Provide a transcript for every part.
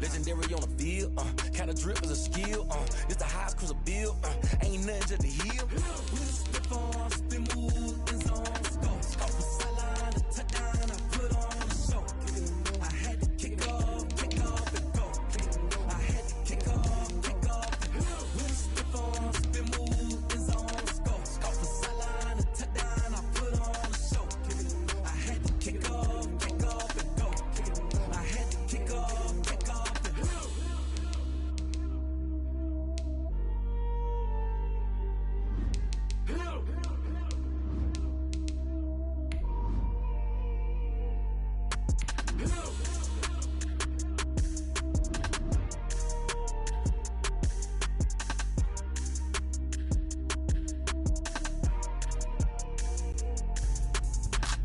legendary on the field, kinda drip is a skill, it's the highest cruiser bill, ain't nothing just to heal. We slip on, spin move, in zone, scope the sideline, the touchdown, I put on the show. I had to kick off and go. I had to kick off and go. We slip on, spin move, in zone, scope the sideline, the touchdown, I put on the show. I had to kick off and go. I had to kick off and go.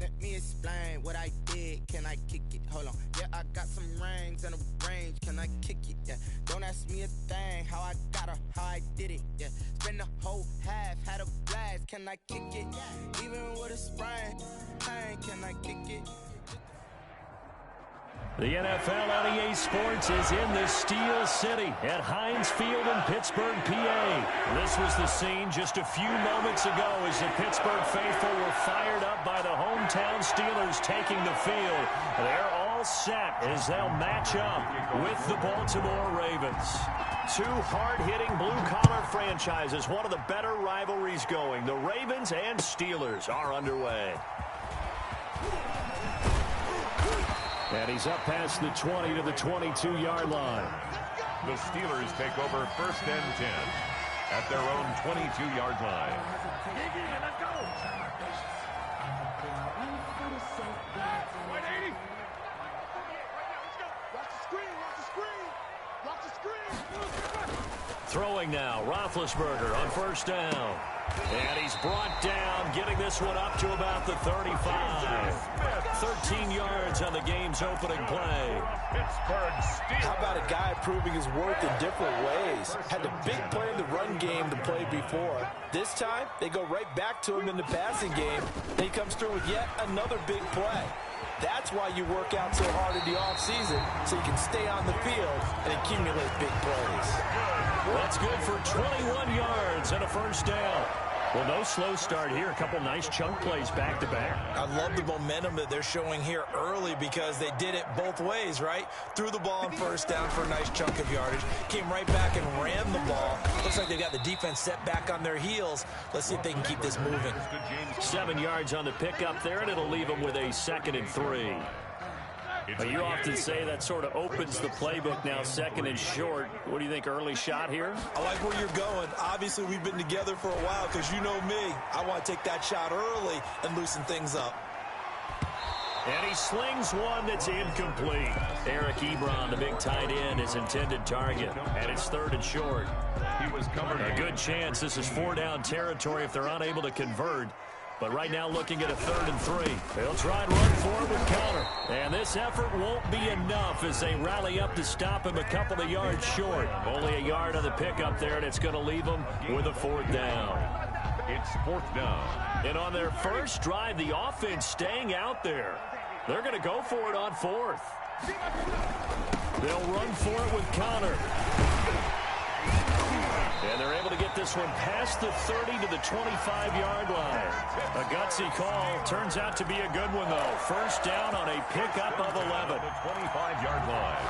Let me explain what I did. Can I kick it? Hold on. Yeah, I got some rings and a range. Can I kick it? Yeah. Don't ask me a thing. How I got her, how I did it. Yeah. Spend the whole half, had a blast. Can I kick it? Even with a sprain. Hey, can I kick it? The NFL on EA Sports is in the Steel City at Heinz Field in Pittsburgh, PA. This was the scene just a few moments ago as the Pittsburgh faithful were fired up by the hometown Steelers taking the field. They're all set as they'll match up with the Baltimore Ravens. Two hard-hitting blue-collar franchises, one of the better rivalries going. The Ravens and Steelers are underway. And he's up past the 20 to the 22-yard line. The Steelers take over 1st and 10 at their own 22-yard line. Let's go. 180. Watch the screen. Watch the screen. Watch the screen. Throwing now, Roethlisberger on 1st down. And he's brought down, getting this one up to about the 35. 13 yards on the game's opening play. How about a guy proving his worth in different ways? Had the big play in the run game to play before. This time, they go right back to him in the passing game. Then he comes through with yet another big play. That's why you work out so hard in the offseason, so you can stay on the field and accumulate big plays. That's good for 21 yards and a 1st down. Well, no slow start here. A couple nice chunk plays back-to-back. I love the momentum that they're showing here early because they did it both ways, right? Threw the ball on 1st down for a nice chunk of yardage. Came right back and ran the ball. Looks like they got the defense set back on their heels. Let's see if they can keep this moving. 7 yards on the pickup there, and it'll leave them with a 2nd and 3. But you often say that sort of opens the playbook now, 2nd and short. What do you think, early shot here? I like where you're going. Obviously, we've been together for a while because you know me. I want to take that shot early and loosen things up. And he slings one that's incomplete. Eric Ebron, the big tight end, his intended target. And it's 3rd and short. He was covered. A good chance this is 4-down territory if they're unable to convert. But right now looking at a 3rd and 3. They'll try and run for it with counter. And this effort won't be enough as they rally up to stop him a couple of yards short. Only a yard on the pickup there, and it's going to leave them with a 4th down. It's 4th down. And on their first drive, the offense staying out there. They're going to go for it on 4th. They'll run for it with counter. And they're able to get this one past the 30 to the 25-yard line. A gutsy call. Turns out to be a good one, though. 1st down on a pickup of 11. The 25-yard line.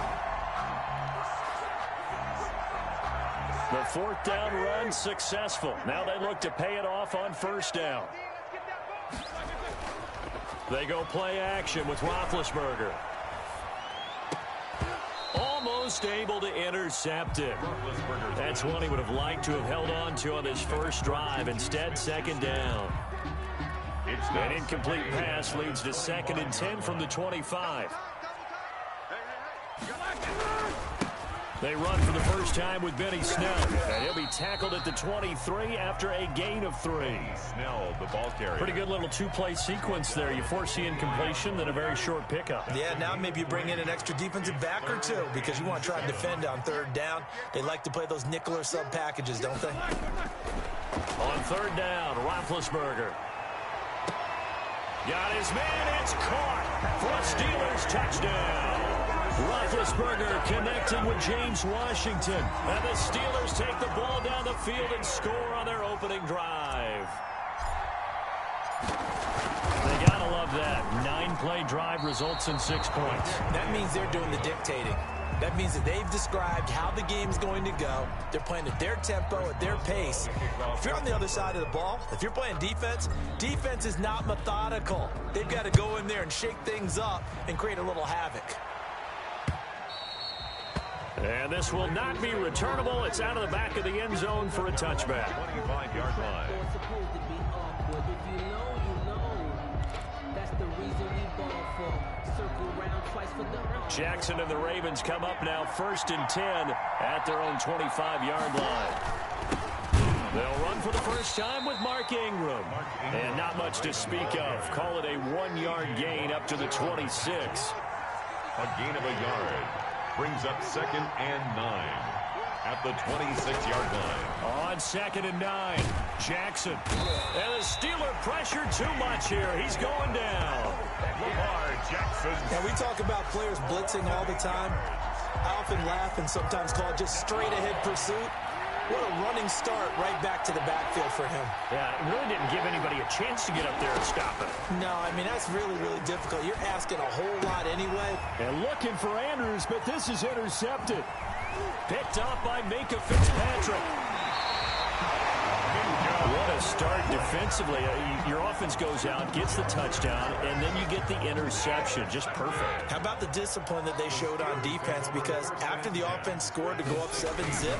The 4th down run successful. Now they look to pay it off on 1st down. They go play action with Roethlisberger. Almost able to intercept it. That's one he would have liked to have held on to on his first drive. Instead, 2nd down. An incomplete pass leads to 2nd and 10 from the 25. They run for the first time with Benny Snell. And he'll be tackled at the 23 after a gain of 3. Snell, the ball carrier. Pretty good little two-play sequence there. You force the incompletion, then a very short pickup. Yeah, now maybe you bring in an extra defensive back or two because you want to try and defend on 3rd down. They like to play those nickel or sub packages, don't they? On 3rd down, Roethlisberger. Got his man, it's caught for a Steelers touchdown. Roethlisberger connecting with James Washington. And the Steelers take the ball down the field and score on their opening drive. They gotta love that. 9-play drive results in 6 points. That means they're doing the dictating. That means that they've described how the game's going to go. They're playing at their tempo, at their pace. If you're on the other side of the ball, if you're playing defense, defense is not methodical. They've got to go in there and shake things up and create a little havoc. And this will not be returnable. It's out of the back of the end zone for a touchback. 25-yard line. Jackson and the Ravens come up now 1st and 10 at their own 25-yard line. They'll run for the first time with Mark Ingram. And not much to speak of. Call it a 1-yard gain up to the 26. A gain of a yard brings up 2nd and 9 at the 26-yard line. On 2nd and 9, Jackson. And the Steeler pressure too much here. He's going down. Lamar Jackson. And we talk about players blitzing all the time. I often laugh and sometimes call it just straight-ahead pursuit. What a running start right back to the backfield for him. Yeah, it really didn't give anybody a chance to get up there and stop it. No, I mean, that's really, really difficult. You're asking a whole lot anyway. And looking for Andrews, but this is intercepted. Picked off by Minka Fitzpatrick. What a start defensively. Your offense goes out, gets the touchdown, and then you get the interception. Just perfect. How about the discipline that they showed on defense? Because after the offense scored to go up 7-zip,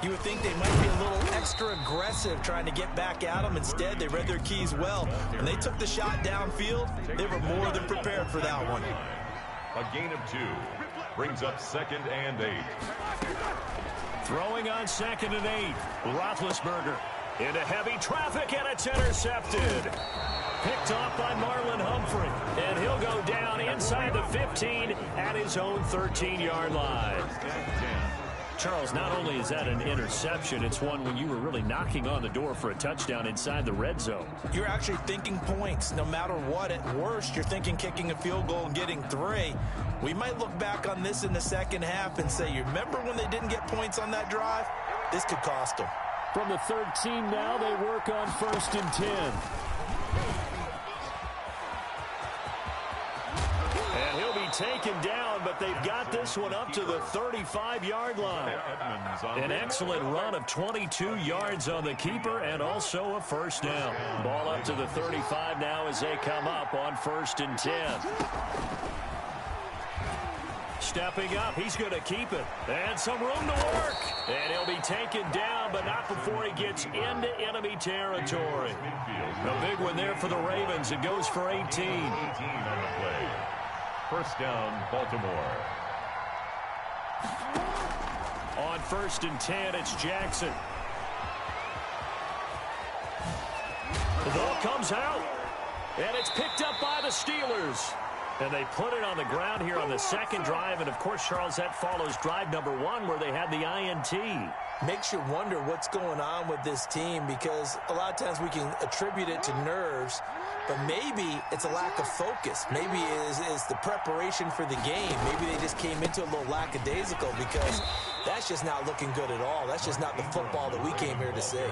you would think they might be a little extra aggressive trying to get back at them. Instead, they read their keys well. When they took the shot downfield, they were more than prepared for that one. A gain of 2 brings up 2nd and 8. Throwing on 2nd and 8. Roethlisberger into heavy traffic, and it's intercepted. Picked off by Marlon Humphrey. And he'll go down inside the 15 at his own 13-yard line. Charles, not only is that an interception, it's one when you were really knocking on the door for a touchdown inside the red zone. You're actually thinking points. No matter what, at worst, you're thinking kicking a field goal and getting 3. We might look back on this in the second half and say, you remember when they didn't get points on that drive? This could cost them. From the 13 now, they work on 1st and 10. And he'll be taken down, but they've got this one up to the 35-yard line. An excellent run of 22 yards on the keeper and also a first down. Ball up to the 35 now as they come up on 1st and 10. Stepping up, he's going to keep it. And some room to work. And he'll be taken down, but not before he gets into enemy territory. A big one there for the Ravens. It goes for 18. 18 on the play. First down, Baltimore. On 1st and 10, it's Jackson. The ball comes out, and it's picked up by the Steelers. And they put it on the ground here on the 2nd drive. And, of course, Charles, that follows drive number 1 where they had the INT. Makes you wonder what's going on with this team, because a lot of times we can attribute it to nerves, but maybe it's a lack of focus. Maybe it's the preparation for the game. Maybe they just came into a little lackadaisical, because that's just not looking good at all. That's just not the football that we came here to see.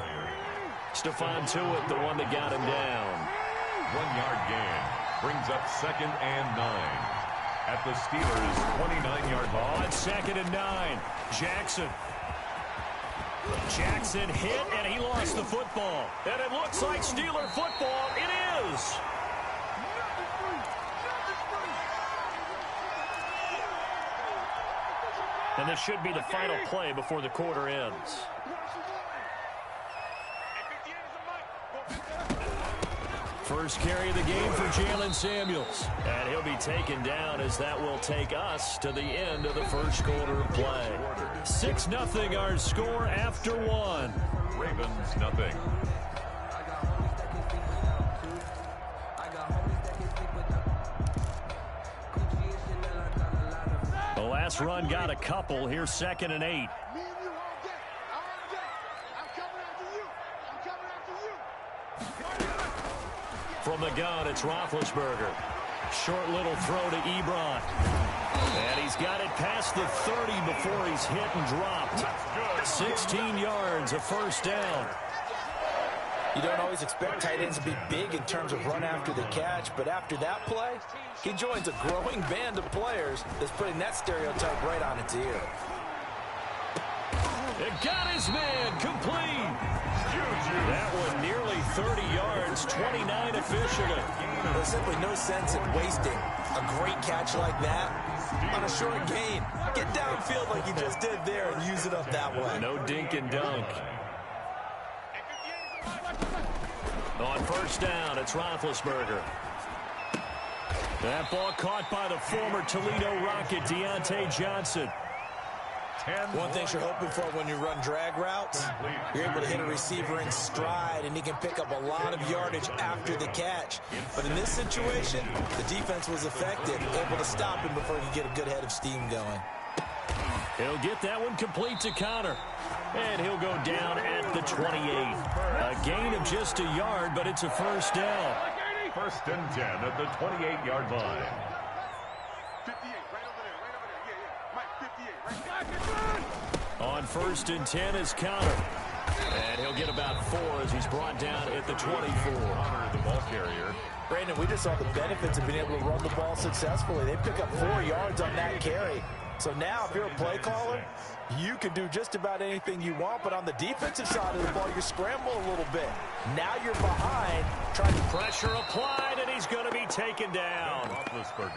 Stephon Tuitt, the one that got him down. 1-yard gain brings up 2nd and 9 at the Steelers' 29-yard line. On 2nd and 9, Jackson. Jackson hit, and he lost the football. And it looks like Steeler football. It is. And this should be the final play before the quarter ends. First carry of the game for Jalen Samuels. And he'll be taken down as that will take us to the end of the first quarter of play. 6-0 our score after 1. Ravens nothing. The last run got a couple. Here's 2nd and 8. From the gun, it's Roethlisberger. Short little throw to Ebron. And he's got it past the 30 before he's hit and dropped. 16 yards, a first down. You don't always expect tight ends to be big in terms of run after the catch, but after that play, he joins a growing band of players that's putting that stereotype right on its ear. It got his man complete. That one nearly 30 yards, 29 officially. There's simply no sense in wasting a great catch like that on a short gain. Get downfield like he just did there and use it up that way. No dink and dunk. On first down, it's Roethlisberger. That ball caught by the former Toledo Rocket, Deontay Johnson. One thing you're hoping for when you run drag routes, you're able to hit a receiver in stride, and he can pick up a lot of yardage after the catch. But in this situation, the defense was effective, able to stop him before he could get a good head of steam going. He'll get that one complete to Connor. And he'll go down at the 28. A gain of just a yard, but it's a first down. First and 10 at the 28-yard line. 58, right over there. Mike, 58, right? On first and 10 is Connor. And he'll get about 4 as he's brought down at the 24. Connor, the ball carrier. Brandon, we just saw the benefits of being able to run the ball successfully. They pick up 4 yards on that carry. So now, if you're a play caller, you can do just about anything you want, but on the defensive side of the ball, you scramble a little bit. Now you're behind. Trying to pressure applied, and he's going to be taken down.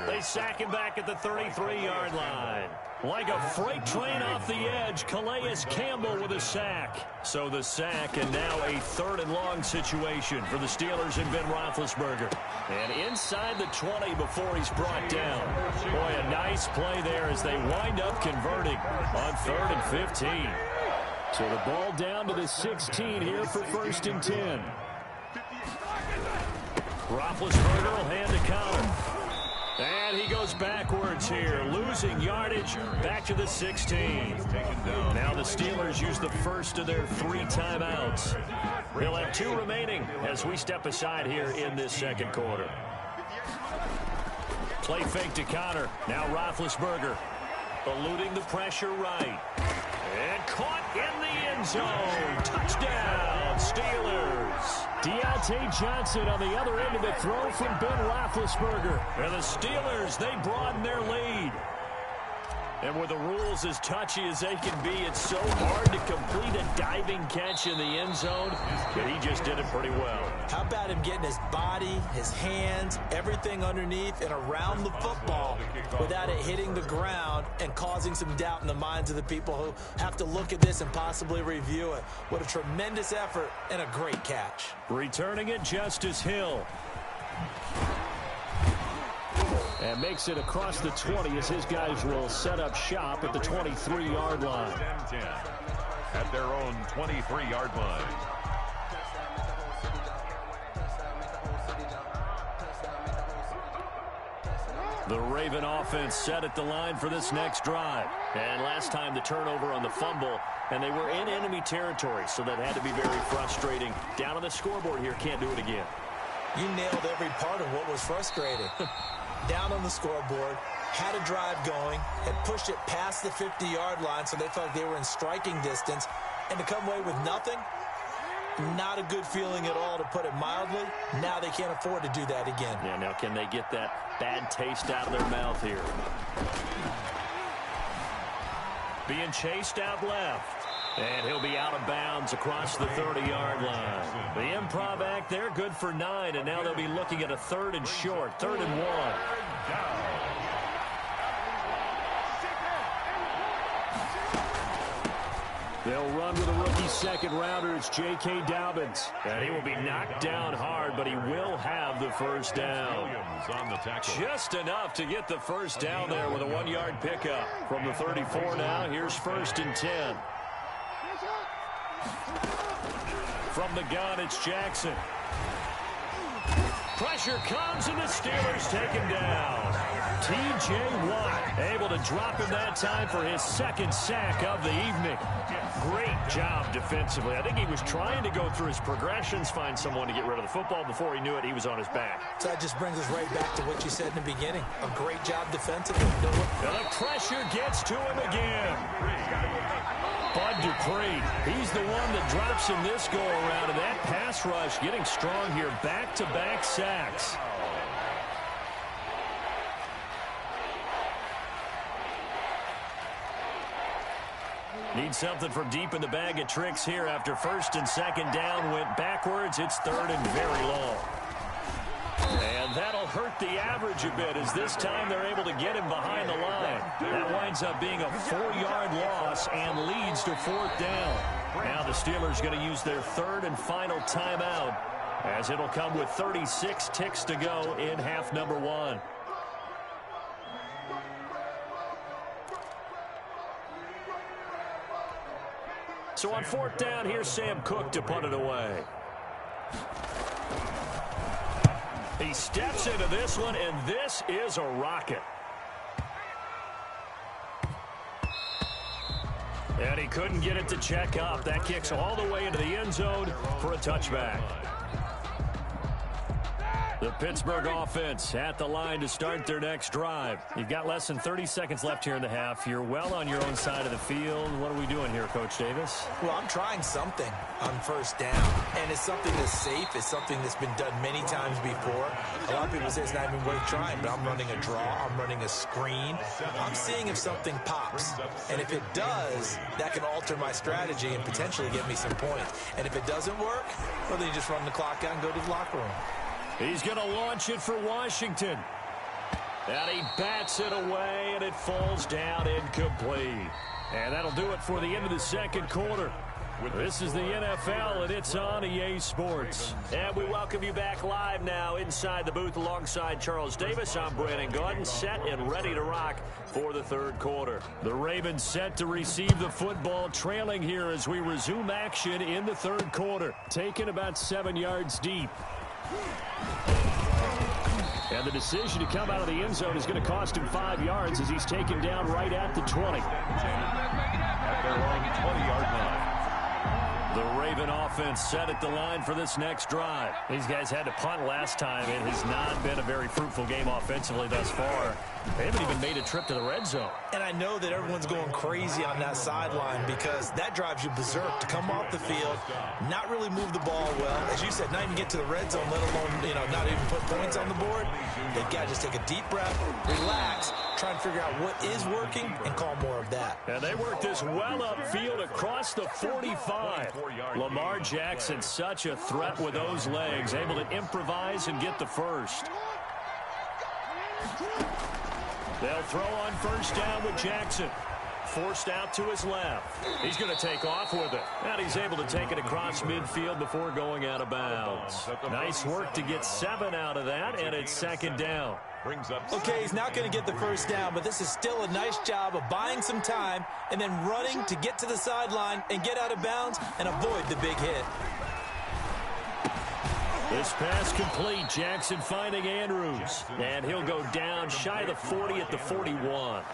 They sack him back at the 33-yard line. Like a freight train off the edge, Calais Campbell with a sack. So the sack, and now a third and long situation for the Steelers and Ben Roethlisberger. And inside the 20 before he's brought down. Boy, a nice play there as they wind up converting on third and 15. So the ball down to the 16 here for first and 10. Roethlisberger will hand to Connor. And he goes backwards here, losing yardage back to the 16. Now the Steelers use the first of their 3 timeouts. They'll have 2 remaining as we step aside here in this second quarter. Play fake to Connor. Now Roethlisberger eluding the pressure right. And caught in the end zone. Touchdown, Steelers. Deontay Johnson on the other end of the throw from Ben Roethlisberger. And the Steelers, they broaden their lead. And with the rules as touchy as they can be, it's so hard to complete a diving catch in the end zone, but he just did it pretty well. How about him getting his body, his hands, everything underneath and around the football without it hitting the ground and causing some doubt in the minds of the people who have to look at this and possibly review it. What a tremendous effort and a great catch. Returning it, Justice Hill. And makes it across the 20 as his guys will set up shop at the 23-yard line. 10 at their own 23-yard line. The Raven offense set at the line for this next drive. And last time the turnover on the fumble, and they were in enemy territory, so that had to be very frustrating. Down on the scoreboard here, can't do it again. You nailed every part of what was frustrating. Down on the scoreboard, had a drive going, had pushed it past the 50-yard line, so they felt like they were in striking distance, and to come away with nothing, not a good feeling at all, to put it mildly. Now they can't afford to do that again. Yeah, now can they get that bad taste out of their mouth here? Being chased out left. And he'll be out of bounds across the 30-yard line. The improv act there, good for 9, and now they'll be looking at a 3rd and short, 3rd and 1. They'll run with a rookie second-rounder. It's J.K. Dobbins. And he will be knocked down hard, but he will have the first down. On the tackle. Just enough to get the first down there with a 1-yard pickup. From the 34 now, here's 1st and 10. From the gun, it's Jackson. Pressure comes, and the Steelers take him down. T.J. Watt able to drop him that time for his second sack of the evening. Great job defensively. I think he was trying to go through his progressions, find someone to get rid of the football. Before he knew it, he was on his back. So that just brings us right back to what you said in the beginning. A great job defensively. And the pressure gets to him again. Bud Dupree, he's the one that drops him this go-around. And that pass rush getting strong here. Back-to-back sacks. Need something from deep in the bag of tricks here after first and second down went backwards. It's third and very long. And that'll hurt the average a bit as this time they're able to get him behind the line. That winds up being a 4-yard loss and leads to fourth down. Now the Steelers going to use their third and final timeout as it'll come with 36 ticks to go in half number 1. So on fourth down, here's Sam Cook to punt it away. He steps into this one, and this is a rocket. And he couldn't get it to check up. That kicks all the way into the end zone for a touchback. The Pittsburgh offense at the line to start their next drive. You've got less than 30 seconds left here in the half. You're well on your own side of the field. What are we doing here, Coach Davis? Well, I'm trying something on first down, and it's something that's safe. It's something that's been done many times before. A lot of people say it's not even worth trying, but I'm running a draw. I'm running a screen. I'm seeing if something pops, and if it does, that can alter my strategy and potentially get me some points. And if it doesn't work, well, then you just run the clock out and go to the locker room. He's going to launch it for Washington. And he bats it away, and it falls down incomplete. And that'll do it for the end of the second quarter. This is the NFL, and it's on EA Sports. And we welcome you back live now inside the booth alongside Charles Davis. I'm Brandon Gaudin, set and ready to rock for the third quarter. The Ravens set to receive the football, trailing here as we resume action in the third quarter. Taken about 7 yards deep. And the decision to come out of the end zone is going to cost him 5 yards as he's taken down right at the 20. At their own 20-yard line. The Raven offense set at the line for this next drive. These guys had to punt last time. It has not been a very fruitful game offensively thus far. They haven't even made a trip to the red zone. And I know that everyone's going crazy on that sideline because that drives you berserk to come off the field, not really move the ball well. As you said, not even get to the red zone, let alone, not even put points on the board. They've got to just take a deep breath, relax, try and figure out what is working and call more of that. And they work this well upfield across the 45. Lamar Jackson, such a threat with those legs, able to improvise and get the first. They'll throw on first down with Jackson. Forced out to his left. He's going to take off with it. And he's able to take it across midfield before going out of bounds. Nice work to get 7 out of that, and it's second down. Okay, he's not going to get the first down, but this is still a nice job of buying some time and then running to get to the sideline and get out of bounds and avoid the big hit. This pass complete. Jackson finding Andrews. And he'll go down shy of the 40 at the 41.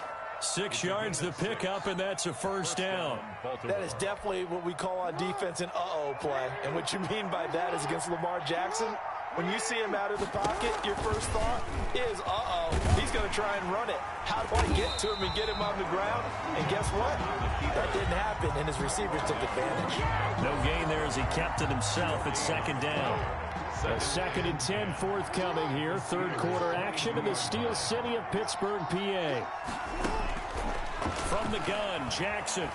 6 yards the pickup, and that's a first down. That is definitely what we call on defense an uh-oh play. And what you mean by that is against Lamar Jackson, when you see him out of the pocket, your first thought is, uh-oh, he's going to try and run it. How do I get to him and get him on the ground? And guess what? That didn't happen, and his receivers took advantage. No gain there as he kept it himself at second down. A 2nd and 10 forthcoming here. Third quarter action in the Steel City of Pittsburgh, PA. From the gun, Jackson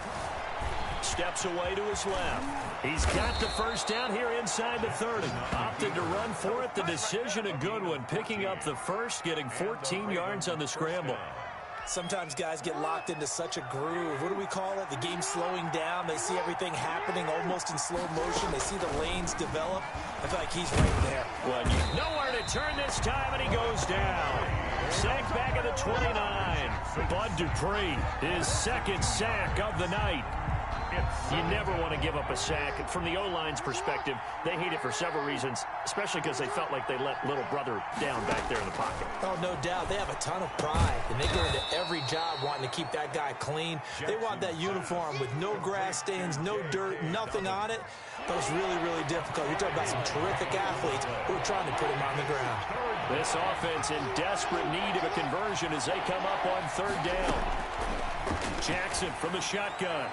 steps away to his left. He's got the first down here inside the 30. Opted to run for it. The decision a good one. Picking up the first, getting 14 yards on the scramble. Sometimes guys get locked into such a groove. What do we call it? The game's slowing down. They see everything happening almost in slow motion. They see the lanes develop. I feel like he's right there. Well, nowhere to turn this time, and he goes down. Sacked back at the 29. Bud Dupree, his second sack of the night. It's You never want to give up a sack. From the O-line's perspective, they hate it for several reasons, especially because they felt like they let little brother down back there in the pocket. Oh, no doubt. They have a ton of pride, and they go into every job wanting to keep that guy clean. They want that uniform with no grass stains, no dirt, nothing on it. But it's really, really difficult. You're talking about some terrific athletes who are trying to put him on the ground. This offense in desperate need of a conversion as they come up on third down. Jackson from the shotgun.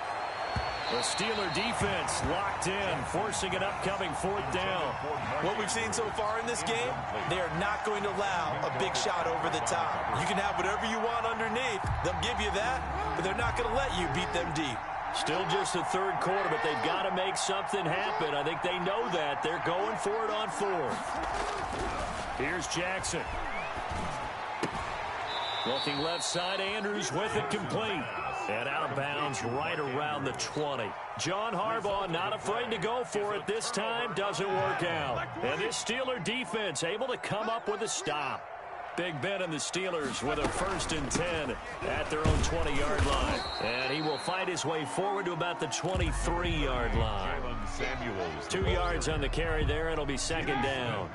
The Steeler defense locked in, forcing an upcoming fourth down. What we've seen so far in this game, they are not going to allow a big shot over the top. You can have whatever you want underneath. They'll give you that, but they're not going to let you beat them deep. Still just the third quarter, but they've got to make something happen. I think they know that. They're going for it on fourth. Here's Jackson. Looking left side, Andrews with it complete. And out of bounds right around the 20. John Harbaugh not afraid to go for it this time. Doesn't work out. And this Steeler defense able to come up with a stop. Big Ben and the Steelers with a 1st and 10 at their own 20-yard line. And he will fight his way forward to about the 23-yard line. 2 yards on the carry there. It'll be second down.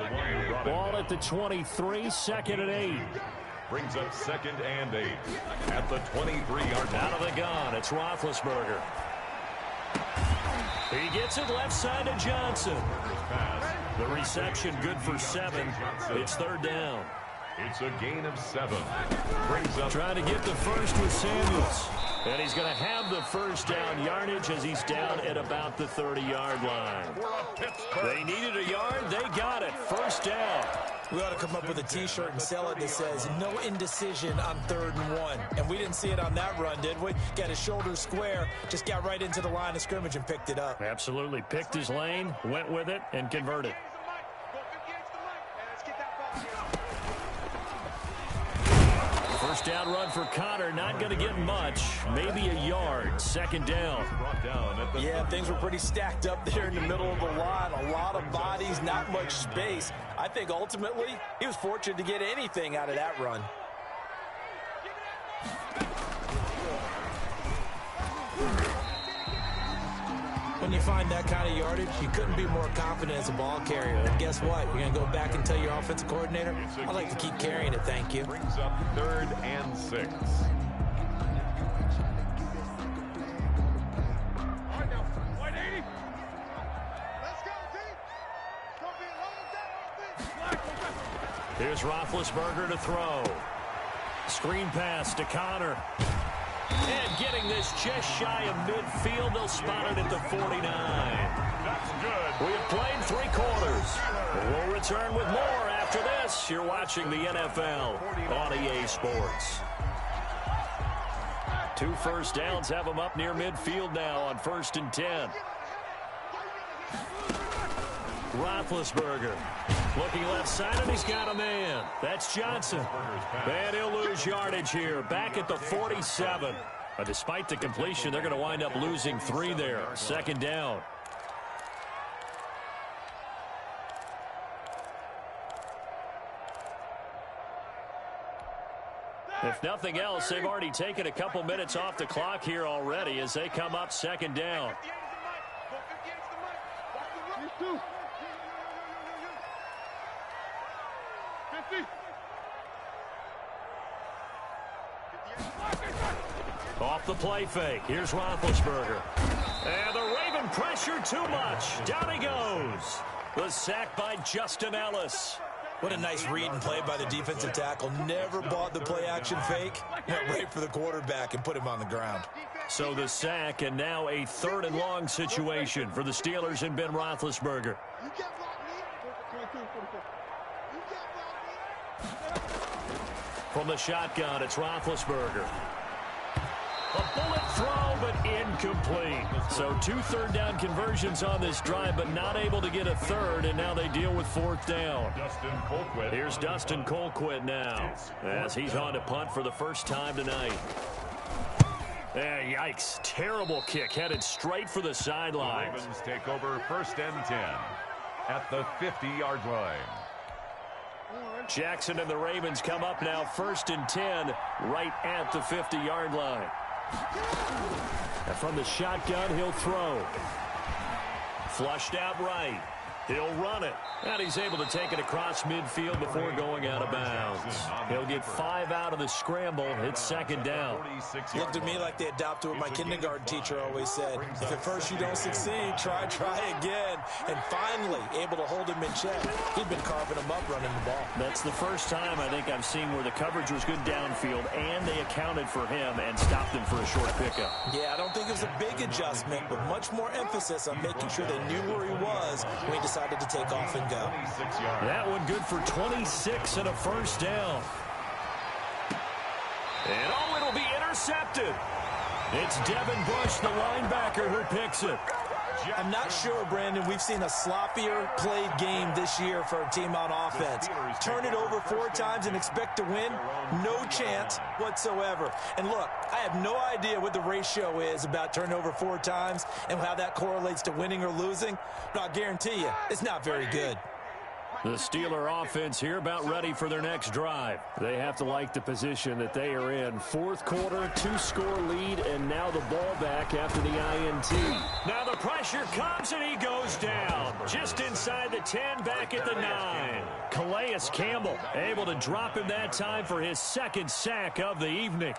Ball at the 23, 2nd and 8. Brings up 2nd and 8 at the 23-yard line. Out of the gun, it's Roethlisberger. He gets it left side to Johnson. The reception good for 7. It's third down. It's a gain of 7. Brings up trying to get the first with Samuels. And he's going to have the first down yardage as he's down at about the 30-yard line. They needed a yard. They got it. First down. We ought to come up with a T-shirt and sell it that says, no indecision on 3rd and 1. And we didn't see it on that run, did we? Got his shoulders square, just got right into the line of scrimmage and picked it up. Absolutely. Picked his lane, went with it, and converted. First down run for Connor, not going to get much. Maybe a yard. 2nd down. Yeah, things were pretty stacked up there in the middle of the line. A lot of bodies, not much space. I think ultimately he was fortunate to get anything out of that run. When you find that kind of yardage, you couldn't be more confident as a ball carrier. And guess what? You're going to go back and tell your offensive coordinator, I'd like to keep carrying it, thank you. Brings up 3rd and 6. Here's Roethlisberger to throw. Screen pass to Connor. And getting this just shy of midfield. They'll spot it at the 49. That's good. We have played 3 quarters. We'll return with more after this. You're watching the NFL on EA Sports. 2 first downs have them up near midfield now on 1st and 10. Roethlisberger looking left side, and he's got a man. That's Johnson. And he'll lose yardage here, back at the 47. Despite the completion, they're going to wind up losing 3 there. 2nd down. If nothing else, they've already taken a couple minutes off the clock here already as they come up 2nd down. Off the play fake. Here's Roethlisberger. And the Raven pressure too much. Down he goes. The sack by Justin Ellis. What a nice read and play by the defensive tackle. Never bought the play-action fake. Went right for the quarterback and put him on the ground. So the sack, and now a 3rd and long situation for the Steelers and Ben Roethlisberger. From the shotgun, it's Roethlisberger. A bullet throw, but incomplete. So 2 third-down conversions on this drive, but not able to get a 3rd, and now they deal with 4th down. Here's Dustin Colquitt now, as he's on to punt for the first time tonight. Yikes. Terrible kick, headed straight for the sideline. Ravens take over 1st and 10 at the 50-yard line. Jackson and the Ravens come up now 1st and 10 right at the 50-yard line. And from the shotgun, he'll throw. Flushed out right. He'll run it. And he's able to take it across midfield before going out of bounds. He'll get 5 out of the scramble. It's second down. Looked to me like they adopted what my kindergarten teacher always said. If at first you don't succeed, try again. And finally, able to hold him in check. He'd been carving him up running the ball. That's the first time I think I've seen where the coverage was good downfield and they accounted for him and stopped him for a short pickup. Yeah, I don't think it was a big adjustment, but much more emphasis on making sure they knew where he was when he decided to take off and go. That one good for 26 and a first down. And oh, it'll be intercepted. It's Devin Bush, the linebacker, who picks it. I'm not sure, Brandon, we've seen a sloppier played game this year for a team on offense. Turn it over 4 times and expect to win? No chance whatsoever. And look, I have no idea what the ratio is about turnover 4 times and how that correlates to winning or losing, but I'll guarantee you, it's not very good. The Steeler offense here about ready for their next drive. They have to like the position that they are in. Fourth quarter, 2-score lead, and now the ball back after the INT. Now the pressure comes, and he goes down. Just inside the 10, back at the 9. Calais Campbell able to drop him that time for his second sack of the evening.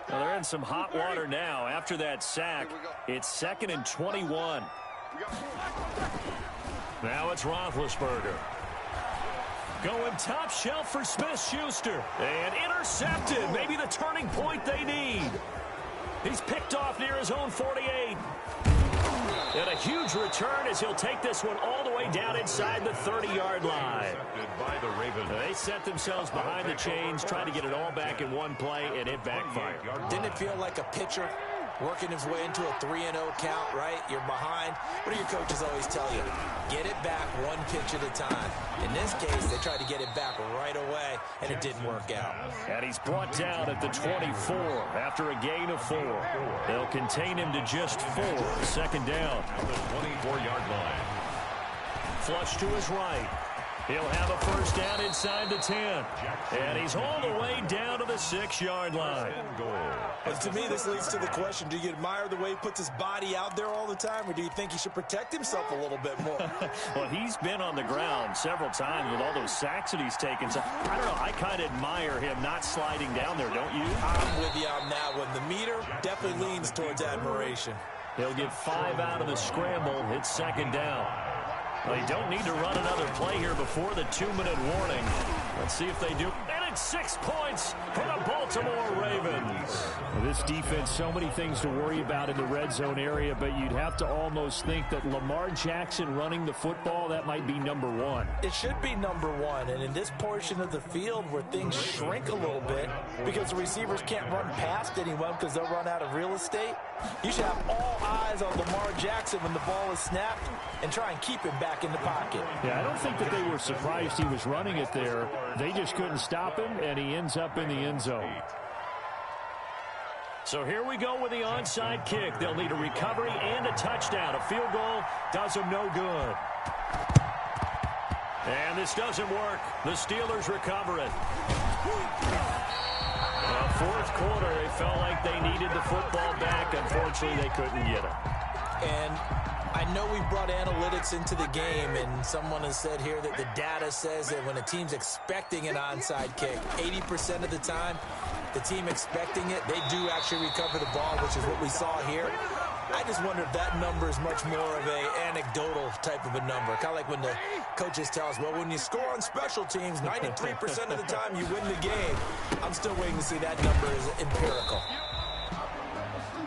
Well, they're in some hot water now. After that sack, it's 2nd and 21. Now it's Roethlisberger. Going top shelf for Smith-Schuster. And intercepted. Maybe the turning point they need. He's picked off near his own 48. And a huge return as he'll take this one all the way down inside the 30-yard line. They set themselves behind the chains, trying to get it all back in one play, and it backfired. Didn't it feel like a pitcher working his way into a 3-0 count, right? You're behind. What do your coaches always tell you? Get it back 1 pitch at a time. In this case, they tried to get it back right away, and it didn't work out. And he's brought down at the 24 after a gain of 4. They'll contain him to just 4. Second down. At the 24-yard line. Flush to his right. He'll have a first down inside the 10. And he's all the way down to the 6-yard line. But to me, this leads to the question, do you admire the way he puts his body out there all the time, or do you think he should protect himself a little bit more? Well, he's been on the ground several times with all those sacks that he's taken. So, I don't know, I kind of admire him not sliding down there, don't you? I'm with you on that one. The meter definitely leans towards admiration. He'll get 5 out of the scramble. It's second down. Well, they don't need to run another play here before the 2-minute warning. Let's see if they do. And it's 6 points for the Baltimore Ravens. Well, this defense, so many things to worry about in the red zone area, but you'd have to almost think that Lamar Jackson running the football, that might be number 1. It should be number 1, and in this portion of the field where things shrink a little bit because the receivers can't run past anyone because they'll run out of real estate, you should have all eyes on Lamar Jackson when the ball is snapped and try and keep him back in the pocket. Yeah, I don't think that they were surprised he was running it there. They just couldn't stop him, and he ends up in the end zone. So here we go with the onside kick. They'll need a recovery and a touchdown. A field goal does them no good. And this doesn't work. The Steelers recover it. Fourth quarter, they felt like they needed the football back. Unfortunately, they couldn't get it. And I know we brought analytics into the game, and someone has said here that the data says that when a team's expecting an onside kick, 80% of the time, the team expecting it, they do actually recover the ball, which is what we saw here. I just wonder if that number is much more of a anecdotal type of a number. Kind of like when the coaches tell us, well, when you score on special teams, 93% of the time you win the game. I'm still waiting to see that number is empirical.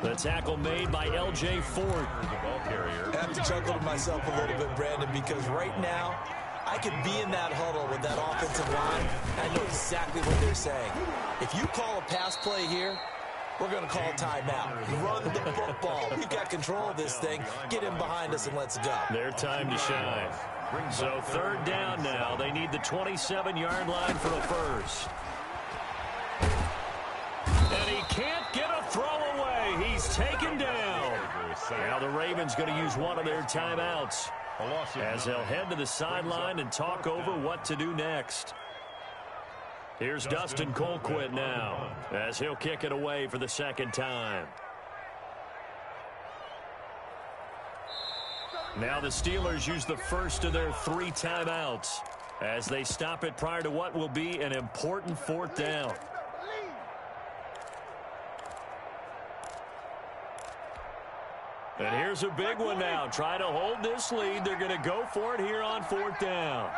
The tackle made by L.J. Ford. I have to chuckle to myself a little bit, Brandon, because right now I could be in that huddle with that offensive line, and I know exactly what they're saying. If you call a pass play here, we're going to call a timeout. Run the football. We've got control of this thing. Get him behind us and let's go. Their time to shine. So third down now. They need the 27-yard line for a first. And he can't get a throw away. He's taken down. Now the Ravens going to use one of their timeouts as they'll head to the sideline and talk over what to do next. Here's Dustin Colquitt now as he'll kick it away for the second time. Now the Steelers use the first of their 3 timeouts as they stop it prior to what will be an important 4th down. And here's a big one now. Try to hold this lead. They're going to go for it here on 4th down.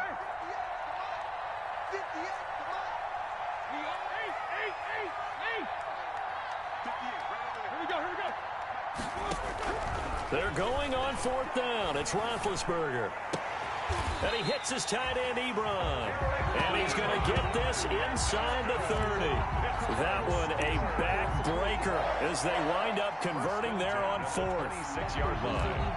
They're going on 4th down. It's Roethlisberger. And he hits his tight end, Ebron. And he's going to get this inside the 30. That one a backbreaker as they wind up converting there on 4th. 6-yard line.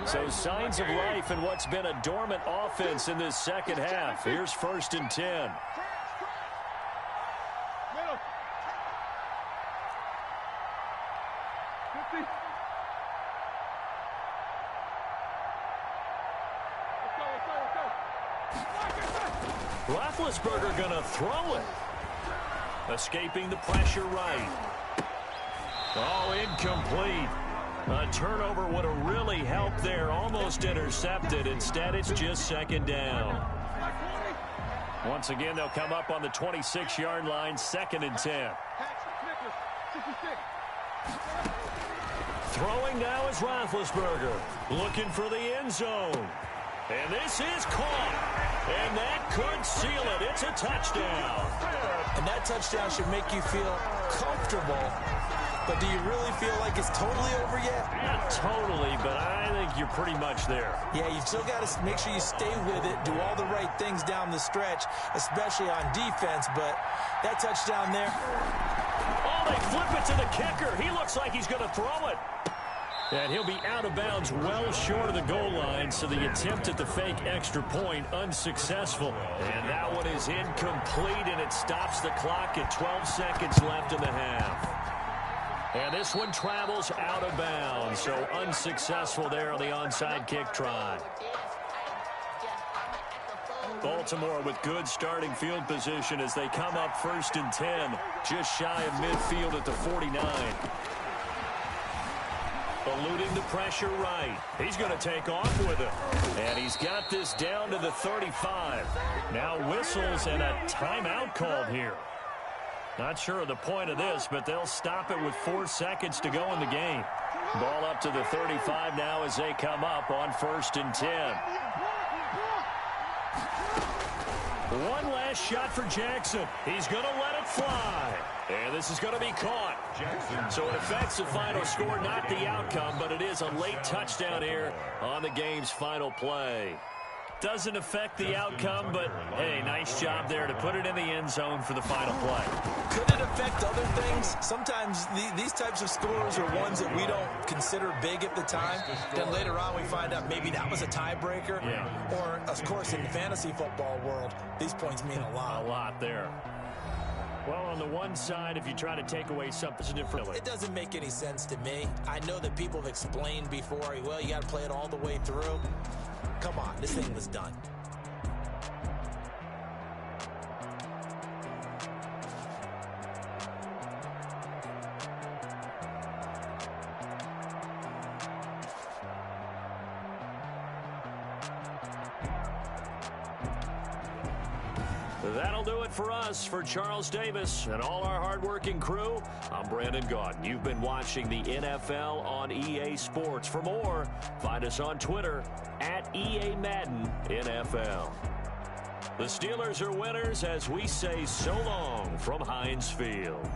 So signs of life in what's been a dormant offense in this second half. Here's 1st and 10. Roethlisberger going to throw it. Escaping the pressure right. Oh, incomplete. A turnover would have really helped there. Almost intercepted. Instead, it's just 2nd down. Once again, they'll come up on the 26-yard line, 2nd and 10. Throwing now is Roethlisberger. Looking for the end zone. And this is caught. And that could seal it. It's a touchdown. And that touchdown should make you feel comfortable. But do you really feel like it's totally over yet? Not totally, but I think you're pretty much there. Yeah, you've still got to make sure you stay with it, do all the right things down the stretch, especially on defense. But that touchdown there. Oh, they flip it to the kicker. He looks like he's going to throw it. And he'll be out of bounds well short of the goal line, so the attempt at the fake extra point unsuccessful. And that one is incomplete, and it stops the clock at 12 seconds left in the half. And this one travels out of bounds, so unsuccessful there on the onside kick try. Baltimore with good starting field position as they come up 1st and 10, just shy of midfield at the 49. Eluding the pressure right. He's going to take off with it. And he's got this down to the 35. Now whistles and a timeout called here. Not sure of the point of this, but they'll stop it with 4 seconds to go in the game. Ball up to the 35 now as they come up on 1st and 10. One last shot for Jackson. He's going to let it fly. And this is going to be caught. So it affects the final score, not the outcome, but it is a late touchdown here on the game's final play. Doesn't affect the outcome, but, hey, nice job there to put it in the end zone for the final play. Could it affect other things? Sometimes these types of scores are ones that we don't consider big at the time. Then later on we find out maybe that was a tiebreaker. Yeah. Or, of course, in the fantasy football world, these points mean a lot. A lot there. Well, on the one side, if you try to take away something different. It doesn't make any sense to me. I know that people have explained before, well, you got to play it all the way through. Come on, this thing was done. That'll do it for us. For Charles Davis and all our hardworking crew, I'm Brandon Gaudin. You've been watching the NFL on EA Sports. For more, find us on Twitter at EA Madden NFL. The Steelers are winners as we say so long from Heinz Field.